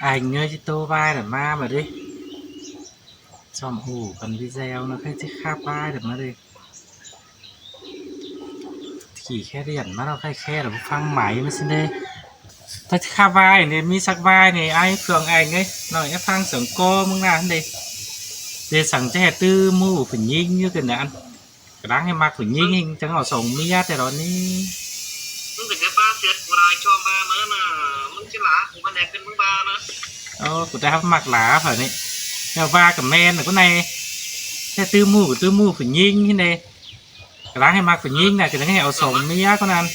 Anh ơi chứ tô vai là ma mà đi chòm hủ còn video nó khai chứ khá vai được mà đi chỉ khe điện mà nó khai khe là phăng máy mà xin đi ta khá vai này mi sắc vai này ai cường anh ấy nói em phăng sưởng cô mừng nào đi để sẵn cho hệ tư mù phải nhìn như cái này ăn cái đáng em mặc phải nhìn hình chẳng họ sống mi á thế đó níมึงถึงจะป้าเสียกูได้ชอบมาเมื่อน่ะมึงจะหลากูมันแดกเป็นมึงบ้านะ của ta mặc lá phải này theo va cả men là cái này thế tư mù phải nhìn thế này cái đáng em mặc phải nhìn này cái đáng em sống mi á con ăn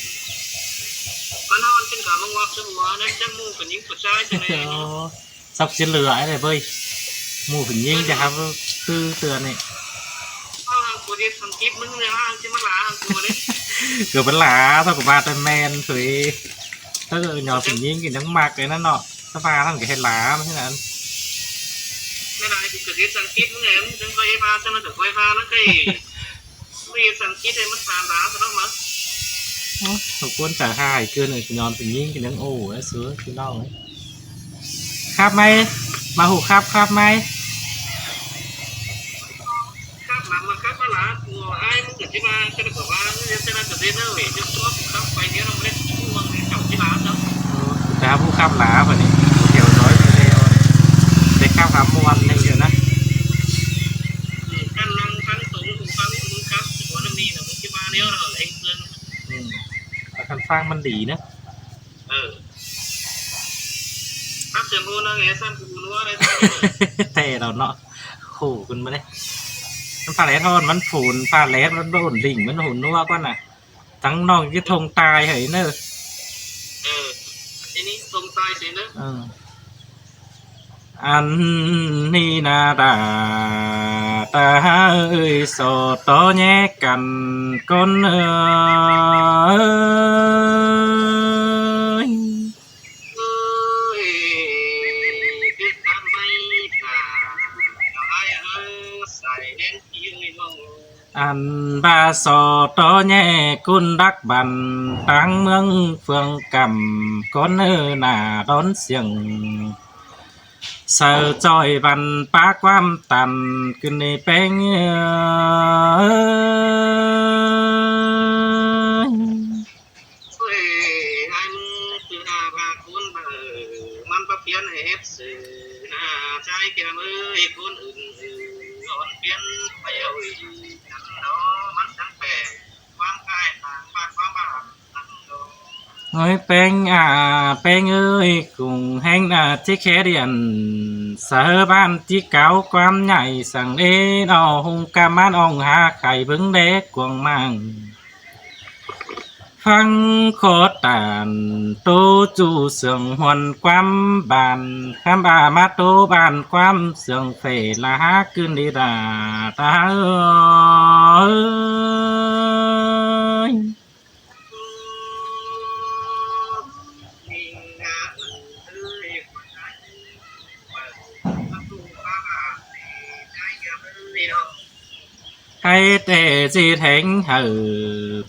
มันนอนจนกับมึงวักสมัวนั่นจะมูกับยิงผู้ชายจะไหน sọc trên lửa ấy này vơi mù phải nhìn để have tư tường này ห้างกูเรียกสังกิปมึงเนี่ยห้างจะมาหลาห้างกูเลย cửa vẫn lá thôi của ba tay men rồi tất cả nhỏ phải nhìn cái nắng mặc cái nó nọ nó pha nó cái hay lá mà thế nào ไม่ได้กูเรียกสังกิปมึงเนี่ยมึงจะไปพาฉันมาถึงไปพาแล้วก็เรียกสังกิปเลยมันตามหลาซะต้องมั้ง một quân cả hai cơn này nhọn phải nhìn cái nắng ồ ấy sứa cái đau ấy khắp may mà hủ khắp may ครับหลังมาครับมาหลากูไอ้มึงจะมาจะได้บอกว่าจะได้จะได้เนอะเว้ยจะตัวกูครับไปเนี่ยเราไม่ได้ช่วงเจ้าที่ร้านเนาะ đá vũ khắp lá vào này kiểu nói để khắp khắp muôn này rồi đó กันนั่งทั้งสูงสูงทั้งมึงครับหัวน้ำมีนะมึงที่มาเนี่ยเราเองเกิน khăn phangมันดีนะ ครับเสียงโบนะไงสั้นกูรู้ว่าอะไร แต่เราเนาะkhổคุณมาđấyมันpha lét thôiมันphun pha létมันโดนđỉnhมันhồn nua con à thằng non cái thùng tài ấy nữa ทีนี้ตรงตายเสียนะ อันนี้นาดาตาเอ้ยโสดโตแยกกันคนเอ้ย เอ้ยคือทำไม่ผ่านไอ้ใส่เล่นยืนมอง อันบาโสดโตแยกคุณรักบันตั้งเมืองเฟืองกำคนเอ้ยหน้าร้อนเสียงsợ trôi văn phá quan tàn cứ này bén anh từ hà bà cuốn bờมันประเพียนเฮ็ดสื่อหน้าใจแก่มือคนอื่นย้อนเปลี่ยนไปเอาอีกนั่นเนาะมันทั้งแปลกความกายต่างบ้านความบ้านนั่นเนาะ ôi bén ơi cùng hẹn chiếc khé điện sở ban chiếc cáo quan nhảy sang đế đỏ hung ca mát ông hà khải vững đế cuồng mang phăng khó tàn tô chu sườn huân quam bàn khám bà mát tô bàn quam sườn phê là hát cơn đi đà ta ơi ใครแต่สิแทง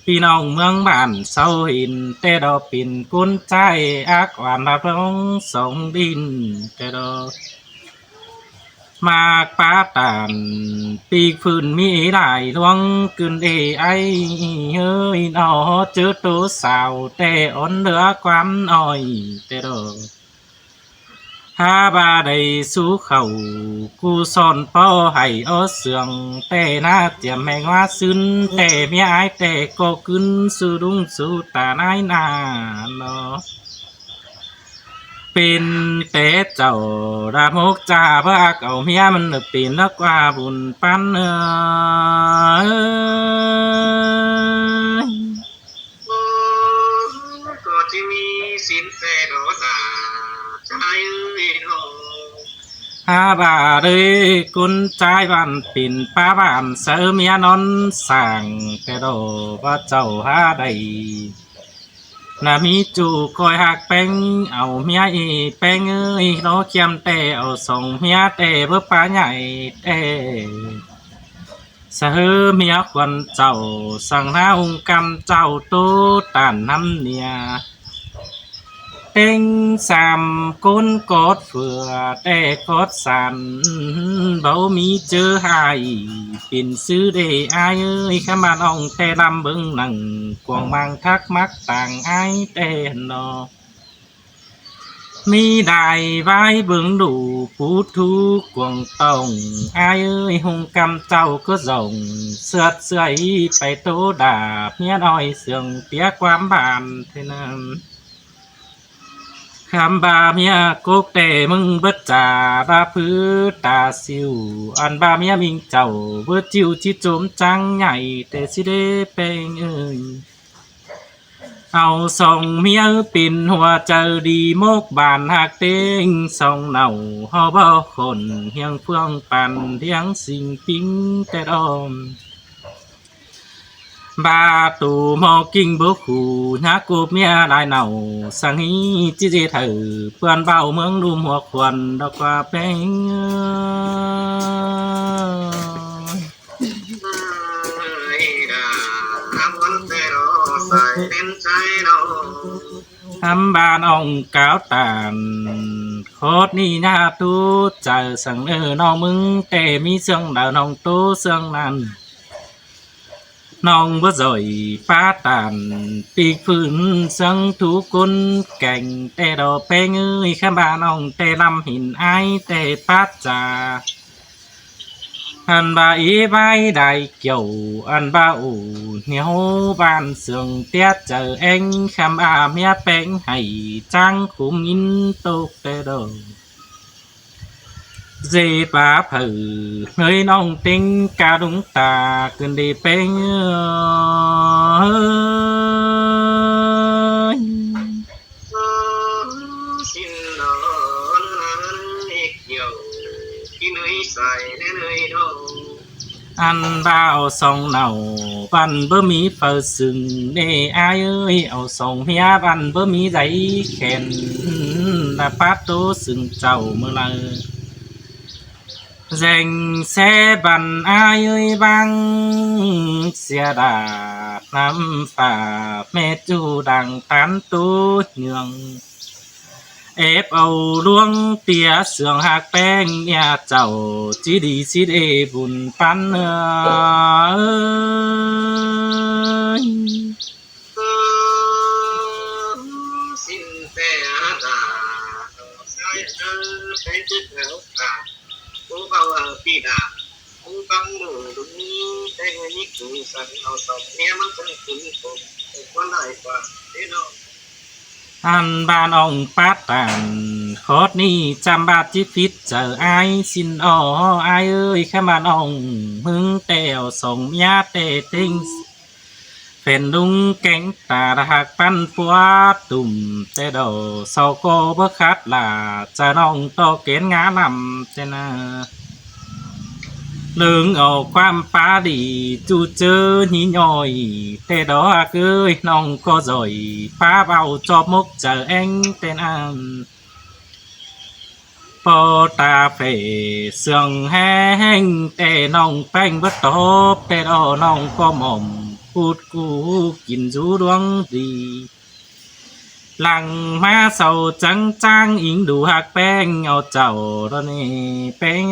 พี่น้องเมืองบ้านเสาหินแต่ดอกปิ่นกุนใจอักหวานรับรองสองดินแต่ดอกมากป้าตานปีกพื้นมีหลายลวงกึนเอไอเฮ้ยนอเจอตัวสาวแต่อ่อนเหลือความอ่อยแต่ดอกหาบาได้สู้เขากูสอนเป้าให้อ้อเสืองแต่น่าเจียมแมงว่าซึนแต่เมียไอแต่ก็ขึ้นสู้ดุงสู้ตาไนายนาเนาะเป็นแต่เจ้าดามกจ่าเพื่อเอาเมียมันเป็นนักว่าบุญปันเอ้ย ก็จะมีสินแสโดดาใจโด หาบาเลยกุนใจบ้านปิ่นป้าบ้านเสือเมียนอนสั่งแต่โดว่าเจ้าหาได้น่ามีจูคอยหักแป้งเอาเมียอีแป้งเอ้ยน้อเคียมแต่เอาส่งเมียแต่เพื่อป้าใหญ่แต่เสือเมียควันเจ้าสั่งหาองค์กรรมเจ้าตู้ตานน้ำเนียแ เต็งสามก้นกอดเฟือแต่กอดสันเบามีเจอหายเป็นซื้อได้อายเอ้ยข้ามาน้องแต่ลำเบิ่งหนังกวางบางทักมักต่างอายแต่นอมีได้ไว้เบิ่งดูผู้ทุกกวางต้องอายเอ้ยหงกำเจ้าก็ส่งเสือดเสื่อยไปโตดาบเมียน้อยเสื่องเปียความบานเท่านั้นคำบาเมียกกแต่มึงเบิดจ่าบาพื้ตาสิวอันบาเมียมิงเจ้าเบิดจิวจิโจมจังใหญ่แต่สิได้เป็นเอ้ยเอาส่งเมียปิ่นหัวเจอดีโมกบานหักเต็งส่งเน่าเฮาบ่คนเฮียงเฟืองปันเทียงสิ่งปิ้งแต่ดอมบาตูมอกิ่งบุคูนักกูเมียลายเน่าสังฮีจิเจเถือเพื่อนเบาเมืองดูหัวควันดอกว่าเป็นทำบานองก้าวตานโคตรนี่ญาตูเจอสังน้องมึงแต่มีเสียงดาวน้องตูเสียงนั้นน้องบ่จ่อยฟ้าตานปีกฝืนสังทุกคนแก่งแต่ดอกแป้งเอ้ยข้าบ้านน้องแต่ลำหินไอแต่ปัดจ่าอันบาอีใบได้เกี่ยวอันบาอูเหนียวบานเสื่องเตี้ยเจอเองคำอาเมียแป้งให้จังขุมยินตกแต่ดอกเจ็บาเผือเฮ้ยน้องติ้งกาดุงตาขึ้นดีเป็นxin lỗi nhiều khi nơi xài đến nơi đâu อันบ่าวส่งเน่าบันบ่มีเปิดซึ่งเด้อายเอ้ยเอาส่งเมียบันบ่มีใจแข็งและปัดโตซึ่งเจ้าเมื่อไรแจงแสบันอายเอ้ยบังเสียดาน้ำฝ่าแม่จูดังตันตูเหนืองเอฟเอาลวงเตียเสืองหักแป้งเนี่ยเจ้าจีดีสิเดบุญปันxin té ra sai phải chếtแล้วค่ะผู้เขาพี่ดาผู้ฟังดูดูแต่นี่คือสั่งเอาสองเนี่ยมันจะถึงผมคนได้กว่าเนาะอันบานองปัดตันโคตรนี่จำบาดจิฟิตเจอไอสินอ้อไอเอ้ยข้ามาน้องมึงเตวส่งยาเตติงเป็นลุงแกงตาหักปันปัวตุ่มแต่ดอเศร้าโกบ่คัดลาจะน้องโตเกณฑ์งาลำเจนาเรื่องเอาความป้าดีจูเจอหิย่อยแต่ดอกเอ้ยน้องก็จ่อยป้าเบาจอบมกเจอเองแต่นานปอตาเฟเสื่องแห้งแต่น้องแป้งบ่ตบแต่ดอน้องก็หม่อมพูดกูกินจูดวงดีหลังมาเศร้าจังจังอิงดูหักแป้งเอาเจ้าตอนนี้แป้ง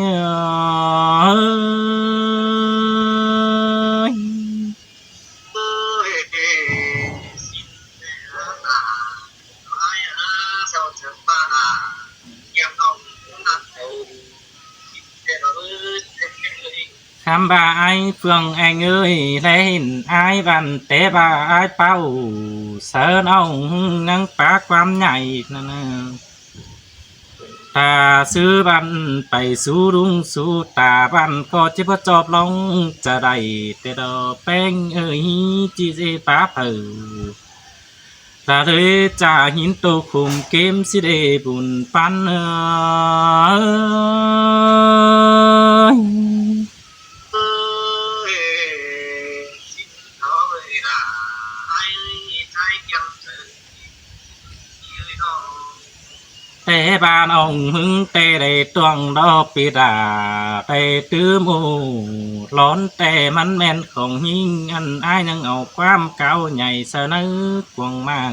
คำบาไอเฟืองแองเอ้ยเล่นไอบันเตะบาไอเป้าเสือน้องนังปากความใหญ่นั่นตาซื้อบันไปสู่รุงสู่ตาบันก็จะพอจอบลงจะได้แต่ดอกแป้งเอ้ยจีเจป้าเผอตาเลยจ่าหินโตคุมเกมสิเดบุญปันแต่บ้านองหึงแต่ได้ตวงดอกปีดาแต่ตื้อหมูร้อนแต่มันแม่นของหิงอันอ้ายยังเอาความเก่าใหญ่เสนอกวงมัง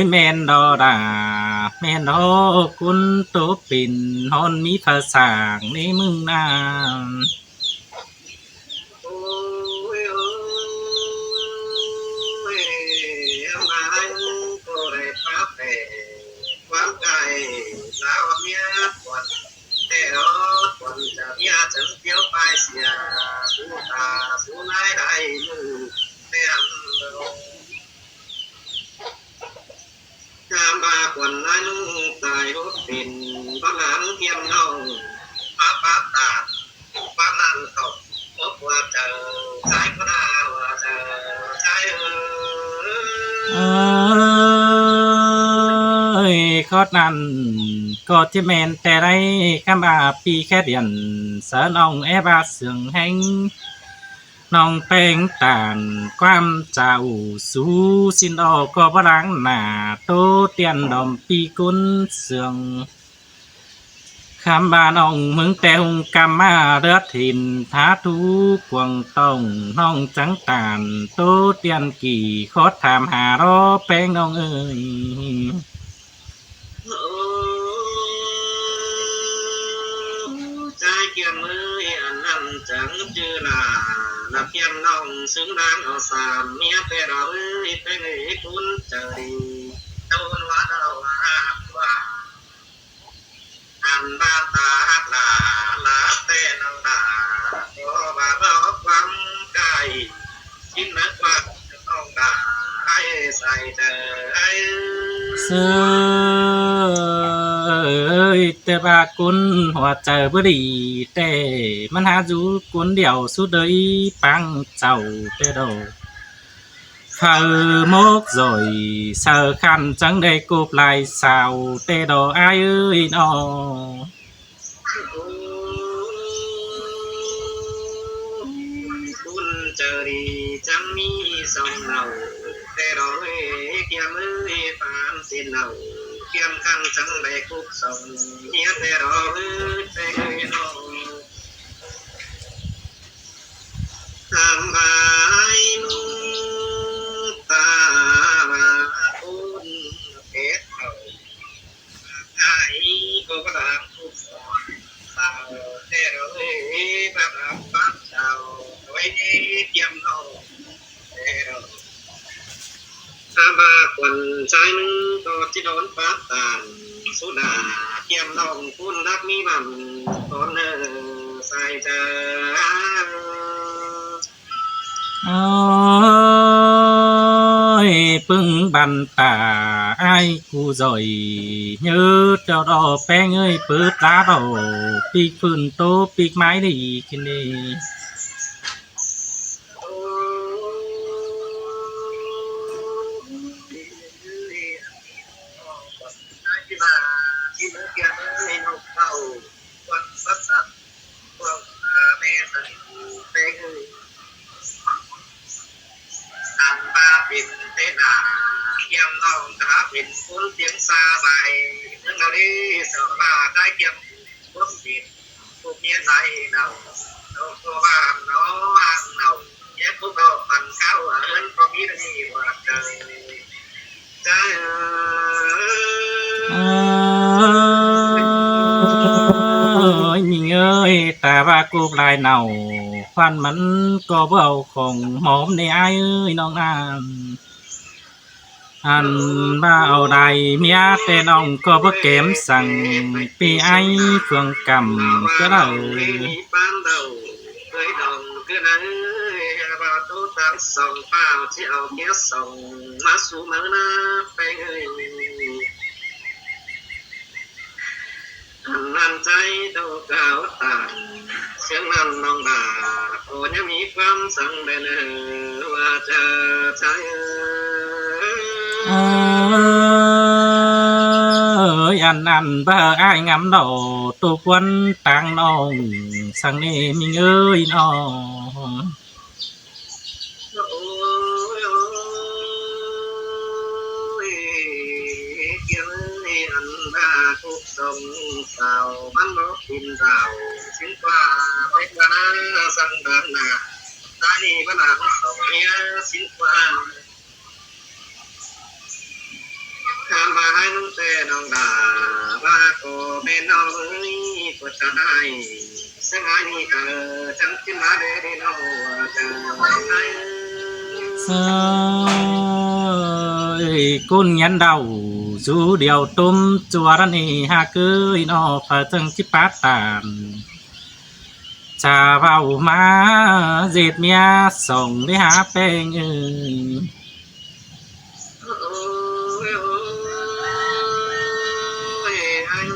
ยแม่นดอดาแม่นดอคุณตัวปิ่นฮอนมีภาษาในมึงนาม โอ้ยโอ้ยเอามาก็ได้พักแต่ความใจสาวเมียควันแต่รอควันจะเมียฉันเที่ยวไปเสียสู้ตาสู้นายได้มือแต่อันเดิมงามบาควันนายนุ่งตายรถเป็นบ้านหลังเทียมน้องมาปาตาบ้านนั่นตกพบว่าเจอชายก็น่าว่าเจอชายเอ้ยขอนั้นก็ที่แม่นแต่ไรคำบาปีแค่เดือนเสอน้องแอบาเสียงแห่งน้องแป้งตานความเจ้าสู้สินออกก็บรังหน้าโตเตียนดอมปีกุนเสียง คำบาน้องมึงแต่หงกำมาเลือดถิ่นท้าทุกวงต้องน้องจังตานโตเตียนกี่ขอถามหารอแป้งน้องเอ้ยใจเกี่ยมมืออันนั้นจังจือหนานับเทียมน้องซึ่งนางเอาสามเมียแต่เราเป็นคุณเจดีต้นว่าเราว่าอันบ้านตาหักหลาลาแต่น้องตาก็บาเราความไก่ชิ้นนักว่าน้องตาให้ใส่เจอเสยแต่บากุนหัวใจบ่ดีแต่มันหาอยู่กุนเดียวสุดเลยปังเจ้าแต่ดอกphờ mốt rồi sờ khăn chẳng để cụp lại sao tê đồ ai ơi nó คุณเจอดีจังมีสองเหนาแต่เราเกี่ยมือฟานสินเหนาเกี่ยมกันจังได้คุกสองเฮียแต่เราแต่เงยน้องทำบายนุ่งตาบาคุณเพชรเขาไอ้ก็กระดางคุกสองสาวแต่เราแบบบ้านเจ้าไว้เกี่ยมน้องแต่เรา ถ้าบาควันใจนึงก็ที่โดนปาตานสุดาเกี่ยมน้องคุณรักมีมันตอนใส่เจอ ôi pưng bàn tà ai cu rồi nhớ cho đó bé ơi bớt lá đầu pi phun tô pi mái đi cái này ที่มือเกี่ยมให้นกเข้าวันสักสักพวกแม่สันเต้งอันบาเป็นเตนาเกี่ยมน้องตาเป็นคนเสียงซาใบเรื่องเราได้สบาได้เกี่ยมพวกเด็กพวกเมียใจเราเราตัวบ้านน้องเราแยกพวกเราปั่นเข้าเอิญก็มีเรื่องว่าใจใจ ơi mình ơi ta ba cô lại nào khoan mắn có bầu khổng mồm này ai ơiน้องนามอันบ่าวใดเมียแต่น้องก็บ่เก็มสั่งปีไอเฟืองกำก็ได้ ban đầu với đồng cứ nắng vào tô tắm sòng bao chiều kia sòng má su mơ na phê ơiนั่นใจโตเก่าตาเสียงนั้นน้องดาโอ้ยังมีความสั่งเดินว่าเจอใจơi ăn bơ ai ngắm đầu tu quân tăng nong sang nê mình ơi nó โอ้ยโอ้ยเกี่ยวอันบ้าทุกสงสาวมันบอกกินเราสิงกว่าเป็นวนาสังดานาตานีบ้านหลังสองเมียสิงกว่า ทำมาให้น้องแต่น้องด่าว่าก็เป็นน้องเอ้ยก็จะได้สมัยนี้จังขึ้นมาได้น้องจะได้ ơi côn nhắn đầu dù điều tôm chùa ra nì ha cưới nó phải chân chip bát tàn trà vào má dệt mía sống đi há bèn ôi anh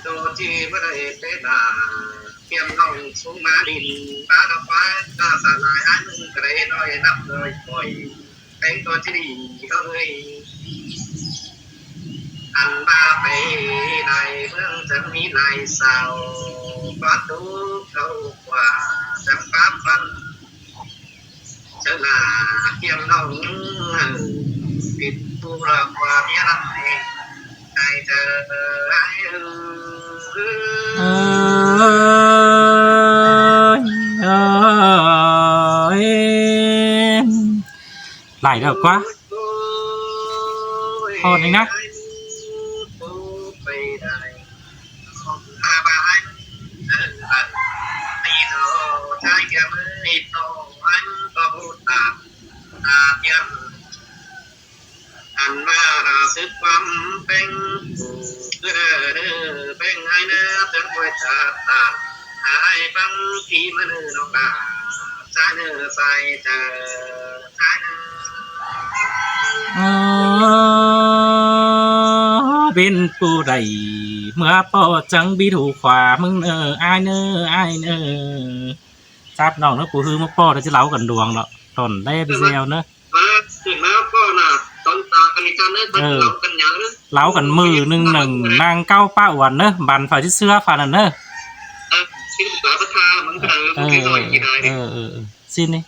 tôi chỉ bất đại tế đà kiếm lòng xuống má đình ta đã quá ta xa lại anh cái đấy nói nằm rồi khỏi anh tôi chỉ đi ơi anh ba phải này phương chân mi này sao có đủ câu quả chẳng pháp phần chớ là kiếm lòng biết tu ra qua biết lắm thì ai chờ ai ơi lại được quá thôi anh nhá anh mà ra sức bám bênh bênh ai nữa tiếng quay chặt tàn ai băng khi mà nữ nó đã trái nữ sai chờ trái nữ bênปูđầy mưa po chẳng bị thủ khóa mừng nơ ai nơ sátน้องเนอะปูฮือมาป้อแล้วจะเล้ากันดวงเนาะตอนได้ไปเซลเนอะ มาถึงแล้วก็น่ะตอนตากันอีกกันเนอะตอนเรากันอย่างเนอะ เล้ากันมือหนึ่งนางเก้าป้าอ้วนเนอะบันฝ่ายที่เสื้อฝ่ายนั้นเนอะ ที่ปลาประทามันก็มันก็ลอยกี่ได้ สิ้นนี่